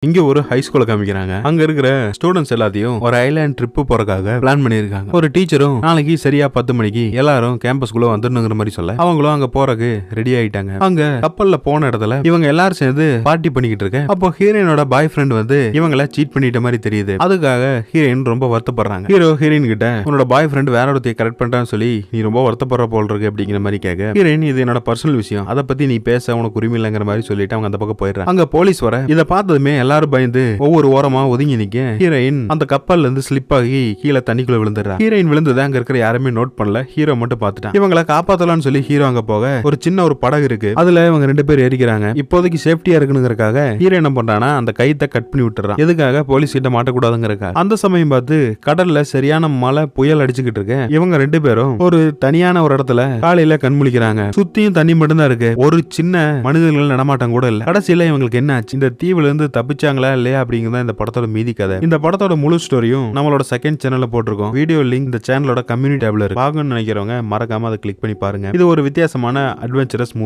இங்க ஒரு ஹை ஸ்கூல காமிக்கிறாங்க. அங்க இருக்கிற ஸ்டூடெண்ட்ஸ் எல்லாத்தையும் ஒரு ஐலாண்ட் ட்ரிப் போறதுக்காக பிளான் பண்ணிருக்காங்க. ஒரு டீச்சரும் நாளைக்கு சரியா 10 மணிக்கு எல்லாரும் கேம்பஸ்குள்ள வந்துடணுங்கிற மாதிரி சொல்ல அவங்களும் அங்க போறதுக்கு ரெடி ஆயிட்டாங்க. அங்க கப்பல்ல போன இடத்துல இவங்க எல்லாரும் சேர்ந்து பார்ட்டி பண்ணிக்கிட்டு இருக்க. அப்போ ஹீரோயினோட பாய் ஃப்ரெண்ட் வந்து இவங்கள சீட் பண்ணிட்ட மாதிரி தெரியுது. அதுக்காக ஹீரோயின் ரொம்ப வருத்தப்படுறாங்க. ஹீரோ ஹீரோயின் கிட்ட உன்னோட பாய் ஃப்ரெண்ட் வேற ஒருத்தைய கரெக்ட் பண்றான்னு சொல்லி நீ ரொம்ப வருத்தப்படுற போல் இருக்கு அப்படிங்கிற மாதிரி கேட்க ஹீரோயின் இது என்னோட பர்சனல் விஷயம், அதை பத்தி நீ பேச உனக்கு உரிமை இல்லைங்கிற மாதிரி சொல்லிட்டு அவங்க அந்த பக்கம் போயிடுறாங்க. அங்க போலீஸ் வர இதை பார்த்ததுமே எல்லாரும் பயந்து ஒவ்வொரு ஓரமா ஒதுங்கி நிக்க ஹீரோயின் அந்த கப்பல்ல இருந்து ஸ்லிப் ஆகி கீழே தண்ணிக்குள்ள விழுந்துடுறா. ஹீரோயின் விழுந்ததை அங்க இருக்கிற யாருமே நோட் பண்ணல. ஹீரோ மட்டும் பார்த்துட்டான். இவங்களை காப்பாத்தலாம்னு சொல்லி ஹீரோ அங்க போக ஒரு சின்ன ஒரு படகு இருக்கு. அதுல இவங்க 2 பேர் ஏறிக்கிறாங்க. இப்போதைக்கு சேஃப்டியா இருக்குங்கிறதுக்காக ஹீரோ என்ன பண்றானா அந்த கைத்தை கட் பண்ணி விட்டுறான். எதுக்காக போலீஸ் கிட்ட மாட்டக்கூடாதுங்கிறதுக்காக. அந்த சமயம் பார்த்து கடல்ல சரியான மழை புயல் அடிச்சுக்கிட்டு இருக்கு. இவங்க 2 பேரும் ஒரு தனியான ஒரு இடத்துல காலையில கண்முழிக்கிறாங்க. சுத்தியும் தண்ணி மட்டும் தான் இருக்கு. ஒரு சின்ன மனிதர்கள் நடமாட்டம் கூட இல்ல. கடைசியில இவங்களுக்கு என்ன ஆச்சு, இந்த தீவுல இருந்து தப்பிச்சாங்களா இல்லையா அப்படிங்கிறத இந்த படத்தோட மீதி கதை. இந்த படத்தோட முழு ஸ்டோரியும் நம்மளோட செகண்ட் சேனல்ல போட்டிருக்கோம். வீடியோ லிங்க் இந்த சேனலோட கம்யூனிட்டி டேப்ல இருக்கு. பார்க்கணும்னு நினைக்கிறவங்க மறக்காம அதை கிளிக் பண்ணி பாருங்க. இது ஒரு வித்தியாசமான அட்வென்ச்சரஸ் மூவி.